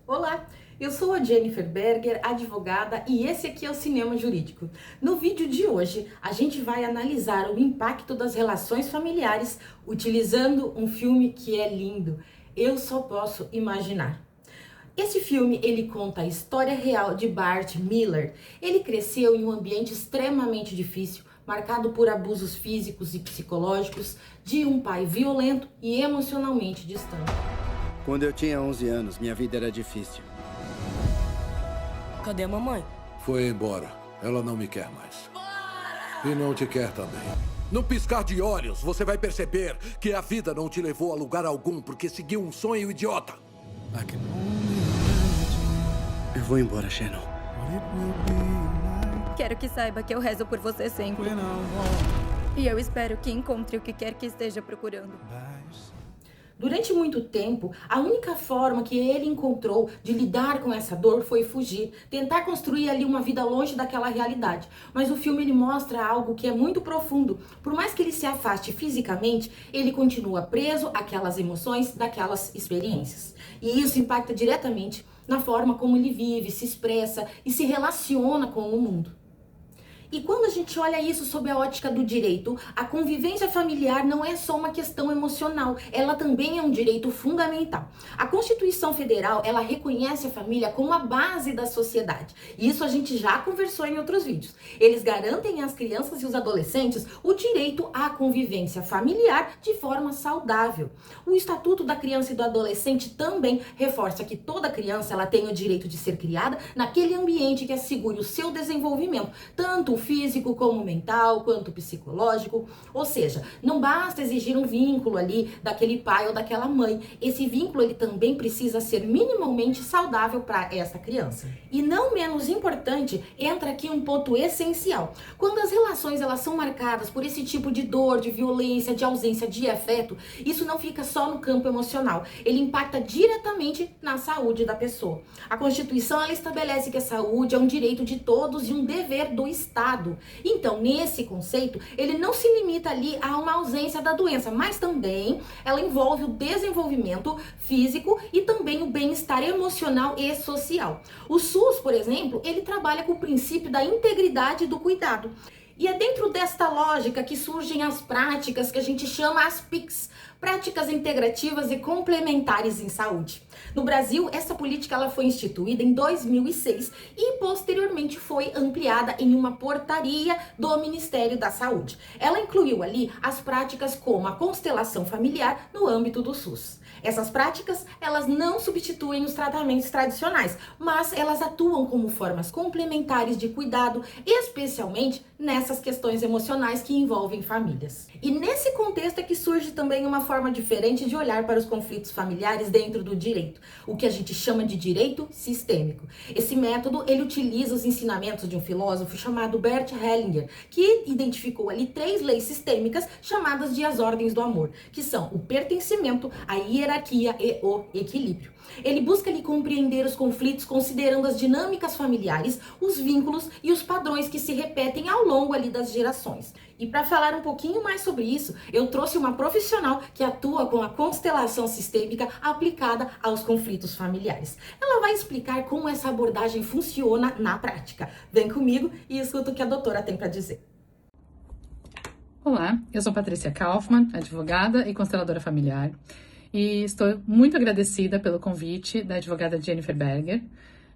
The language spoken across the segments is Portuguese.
Olá, eu sou a Jennifer Berger, advogada, e esse aqui é o Cinema Jurídico. No vídeo de hoje, a gente vai analisar o impacto das relações familiares utilizando um filme que é lindo, Eu Só Posso Imaginar. Esse filme, ele conta a história real de Bart Miller. Ele cresceu em um ambiente extremamente difícil, marcado por abusos físicos e psicológicos de um pai violento e emocionalmente distante. Quando eu tinha 11 anos, minha vida era difícil. Cadê a mamãe? Foi embora. Ela não me quer mais. E não te quer também. No piscar de olhos, você vai perceber que a vida não te levou a lugar algum porque seguiu um sonho idiota. Eu vou embora, Shannon. Quero que saiba que eu rezo por você sempre. E eu espero que encontre o que quer que esteja procurando. Durante muito tempo, a única forma que ele encontrou de lidar com essa dor foi fugir, tentar construir ali uma vida longe daquela realidade. Mas o filme ele mostra algo que é muito profundo. Por mais que ele se afaste fisicamente, ele continua preso àquelas emoções, daquelas experiências. E isso impacta diretamente na forma como ele vive, se expressa e se relaciona com o mundo. E quando a gente olha isso sob a ótica do direito, a convivência familiar não é só uma questão emocional, ela também é um direito fundamental. A Constituição Federal, ela reconhece a família como a base da sociedade. E isso a gente já conversou em outros vídeos. Eles garantem às crianças e os adolescentes o direito à convivência familiar de forma saudável. O Estatuto da Criança e do Adolescente também reforça que toda criança ela tem o direito de ser criada naquele ambiente que assegure o seu desenvolvimento, tanto físico como mental, quanto psicológico. Ou seja, não basta exigir um vínculo ali daquele pai ou daquela mãe. Esse vínculo ele também precisa ser minimamente saudável para essa criança. E não menos importante, entra aqui um ponto essencial. Quando as relações elas são marcadas por esse tipo de dor, de violência, de ausência de afeto, isso não fica só no campo emocional. Ele impacta diretamente na saúde da pessoa. A Constituição ela estabelece que a saúde é um direito de todos e um dever do Estado. Então, nesse conceito, ele não se limita ali a uma ausência da doença, mas também ela envolve o desenvolvimento físico e também o bem-estar emocional e social. O SUS, por exemplo, ele trabalha com o princípio da integridade do cuidado. E é dentro desta lógica que surgem as práticas que a gente chama as PICs, práticas integrativas e complementares em saúde. No Brasil, essa política ela foi instituída em 2006 e posteriormente foi ampliada em uma portaria do Ministério da Saúde. Ela incluiu ali as práticas como a constelação familiar no âmbito do SUS. Essas práticas, elas não substituem os tratamentos tradicionais, mas elas atuam como formas complementares de cuidado, especialmente nessas questões emocionais que envolvem famílias. E nesse contexto é que surge também uma forma diferente de olhar para os conflitos familiares dentro do direito, o que a gente chama de direito sistêmico. Esse método, ele utiliza os ensinamentos de um filósofo chamado Bert Hellinger, que identificou ali 3 leis sistêmicas chamadas de as ordens do amor, que são o pertencimento, a hierarquia e o equilíbrio. Ele busca ali compreender os conflitos considerando as dinâmicas familiares, os vínculos e os padrões que se repetem ao longo ali das gerações. E para falar um pouquinho mais sobre isso, eu trouxe uma profissional que atua com a constelação sistêmica aplicada aos conflitos familiares. Ela vai explicar como essa abordagem funciona na prática. Vem comigo e escuta o que a doutora tem para dizer. Olá, eu sou Patrícia Kaufmann, advogada e consteladora familiar, e estou muito agradecida pelo convite da advogada Jennifer Berger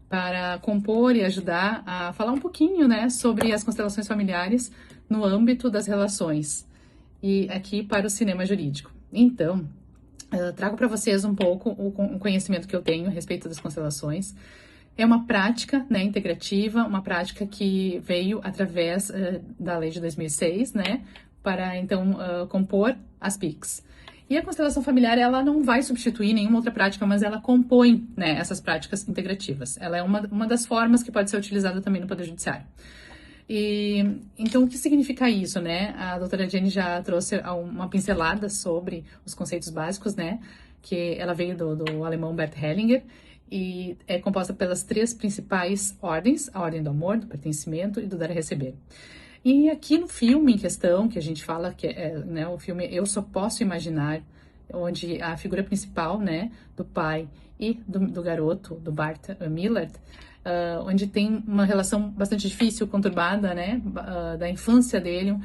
para compor e ajudar a falar um pouquinho, sobre as constelações familiares no âmbito das relações e aqui para o cinema jurídico. Então, eu trago para vocês um pouco o conhecimento que eu tenho a respeito das constelações. É uma prática, integrativa, uma prática que veio através da lei de 2006, para então compor as PICs. E a constelação familiar, ela não vai substituir nenhuma outra prática, mas ela compõe, essas práticas integrativas. Ela é uma das formas que pode ser utilizada também no Poder Judiciário. E, então, o que significa isso, A doutora Jenny já trouxe uma pincelada sobre os conceitos básicos, Que ela veio do alemão Bert Hellinger, e é composta pelas 3 principais ordens, a ordem do amor, do pertencimento e do dar e receber. E aqui no filme em questão, que a gente fala que é o filme Eu Só Posso Imaginar, onde a figura principal, né, do pai e do garoto, do Bart Millard, onde tem uma relação bastante difícil, conturbada, né, da infância dele,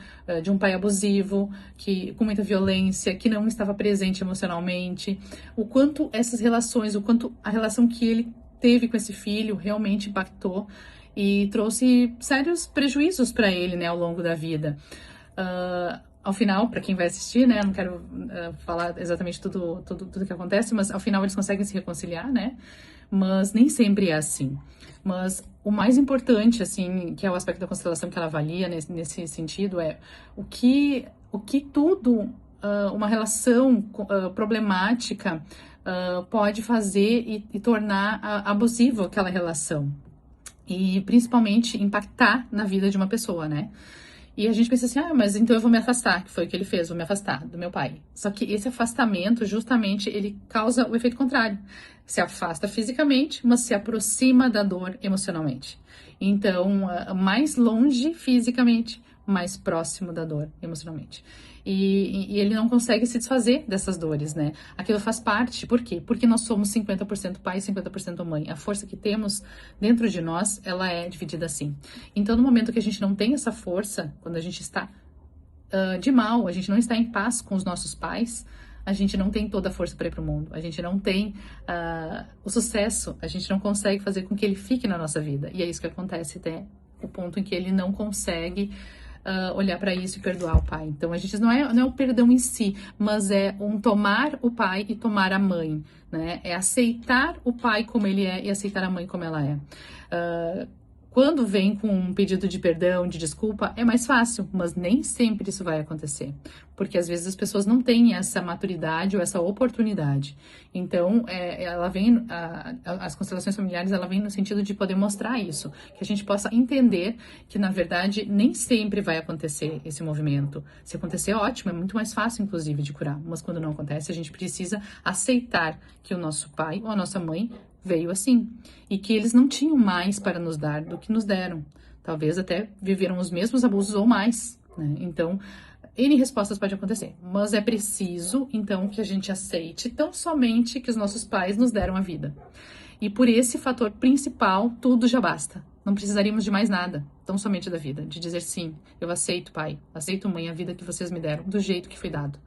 de um pai abusivo, com muita violência, que não estava presente emocionalmente, o quanto essas relações, o quanto a relação que ele teve com esse filho realmente impactou e trouxe sérios prejuízos para ele, né, ao longo da vida. Ao final, para quem vai assistir, né, não quero falar exatamente tudo que acontece, mas ao final eles conseguem se reconciliar, né, mas nem sempre é assim. Mas o mais importante, assim, que é o aspecto da constelação que ela avalia nesse sentido, é o que uma relação problemática pode fazer e tornar abusiva aquela relação. E principalmente impactar na vida de uma pessoa, né? E a gente pensa assim, mas então eu vou me afastar, que foi o que ele fez, vou me afastar do meu pai. Só que esse afastamento, justamente, ele causa o efeito contrário. Se afasta fisicamente, mas se aproxima da dor emocionalmente. Então, mais longe fisicamente, mais próximo da dor emocionalmente. E ele não consegue se desfazer dessas dores, né? Aquilo faz parte. Por quê? Porque nós somos 50% pai e 50% mãe. A força que temos dentro de nós, ela é dividida assim. Então, no momento que a gente não tem essa força, quando a gente está de mal, a gente não está em paz com os nossos pais, a gente não tem toda a força para ir para o mundo. A gente não tem o sucesso. A gente não consegue fazer com que ele fique na nossa vida. E é isso que acontece até o ponto em que ele não consegue olhar para isso e perdoar o pai. Então, a gente não é o perdão em si, mas é tomar o pai e tomar a mãe, né? É aceitar o pai como ele é e aceitar a mãe como ela é. Quando vem com um pedido de perdão, de desculpa, é mais fácil, mas nem sempre isso vai acontecer. Porque às vezes as pessoas não têm essa maturidade ou essa oportunidade. Então, ela vem, as constelações familiares, ela vem no sentido de poder mostrar isso. Que a gente possa entender que, na verdade, nem sempre vai acontecer esse movimento. Se acontecer, ótimo, é muito mais fácil, inclusive, de curar. Mas quando não acontece, a gente precisa aceitar que o nosso pai ou a nossa mãe veio assim, e que eles não tinham mais para nos dar do que nos deram. Talvez até viveram os mesmos abusos ou mais, né? Então, N respostas pode acontecer, mas é preciso, então, que a gente aceite tão somente que os nossos pais nos deram a vida. E por esse fator principal, tudo já basta. Não precisaríamos de mais nada, tão somente da vida, de dizer sim, eu aceito, pai, aceito, mãe, a vida que vocês me deram, do jeito que foi dado.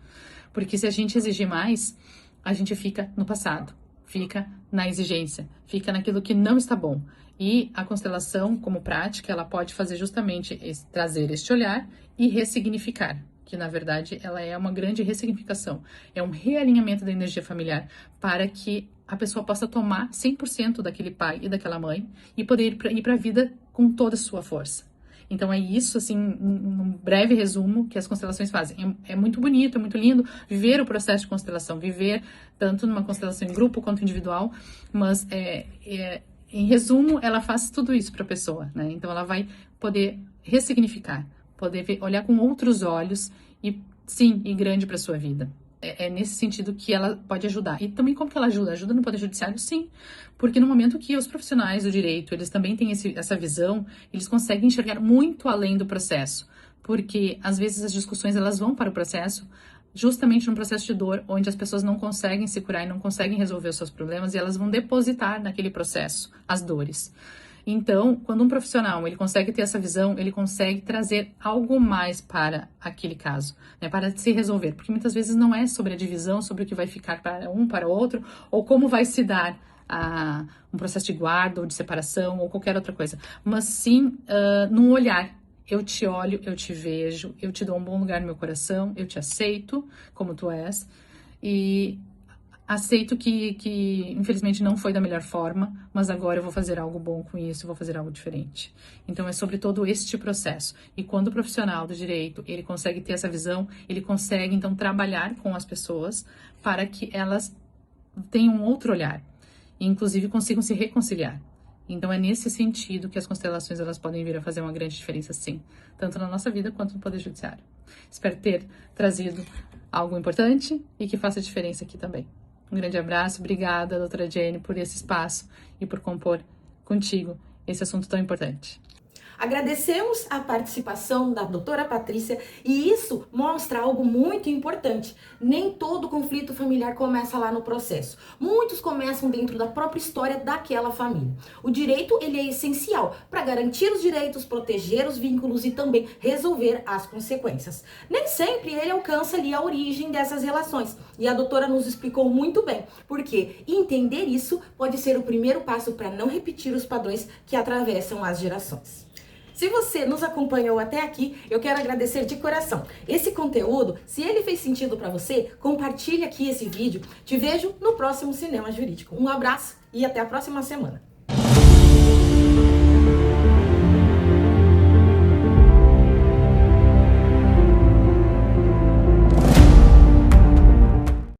Porque se a gente exigir mais, a gente fica no passado. Fica na exigência, fica naquilo que não está bom. E a constelação, como prática, ela pode fazer justamente trazer este olhar e ressignificar, que na verdade ela é uma grande ressignificação. É um realinhamento da energia familiar para que a pessoa possa tomar 100% daquele pai e daquela mãe e poder ir para a vida com toda a sua força. Então é isso, assim, um breve resumo que as constelações fazem. É muito bonito, é muito lindo viver o processo de constelação, viver tanto numa constelação em grupo quanto individual, mas em resumo, ela faz tudo isso para a pessoa, né? Então ela vai poder ressignificar, poder olhar com outros olhos e, sim, ir grande para a sua vida. É nesse sentido que ela pode ajudar. E também como que ela ajuda? Ajuda no Poder Judiciário? Sim. Porque no momento que os profissionais do direito, eles também têm essa visão, eles conseguem enxergar muito além do processo. Porque, às vezes, as discussões, elas vão para o processo, justamente num processo de dor, onde as pessoas não conseguem se curar e não conseguem resolver os seus problemas, e elas vão depositar naquele processo as dores. Então, quando um profissional ele consegue ter essa visão, ele consegue trazer algo mais para aquele caso, né, para se resolver. Porque muitas vezes não é sobre a divisão, sobre o que vai ficar para um, para o outro, ou como vai se dar um processo de guarda ou de separação ou qualquer outra coisa. Mas sim num olhar. Eu te olho, eu te vejo, eu te dou um bom lugar no meu coração, eu te aceito como tu és e aceito que infelizmente não foi da melhor forma, mas agora eu vou fazer algo bom com isso, vou fazer algo diferente. Então é sobre todo este processo. E quando o profissional do direito, ele consegue ter essa visão, ele consegue então trabalhar com as pessoas para que elas tenham um outro olhar e inclusive consigam se reconciliar. Então é nesse sentido que as constelações elas podem vir a fazer uma grande diferença, sim, tanto na nossa vida quanto no Poder Judiciário. Espero ter trazido algo importante e que faça diferença aqui também. Um grande abraço, obrigada, doutora Jenny, por esse espaço e por compor contigo esse assunto tão importante. Agradecemos a participação da doutora Patrícia e isso mostra algo muito importante. Nem todo conflito familiar começa lá no processo. Muitos começam dentro da própria história daquela família. O direito, ele é essencial para garantir os direitos, proteger os vínculos e também resolver as consequências. Nem sempre ele alcança ali a origem dessas relações. E a doutora nos explicou muito bem, porque entender isso pode ser o primeiro passo para não repetir os padrões que atravessam as gerações. Se você nos acompanhou até aqui, eu quero agradecer de coração. Esse conteúdo, se ele fez sentido para você, compartilhe aqui esse vídeo. Te vejo no próximo Cinema Jurídico. Um abraço e até a próxima semana.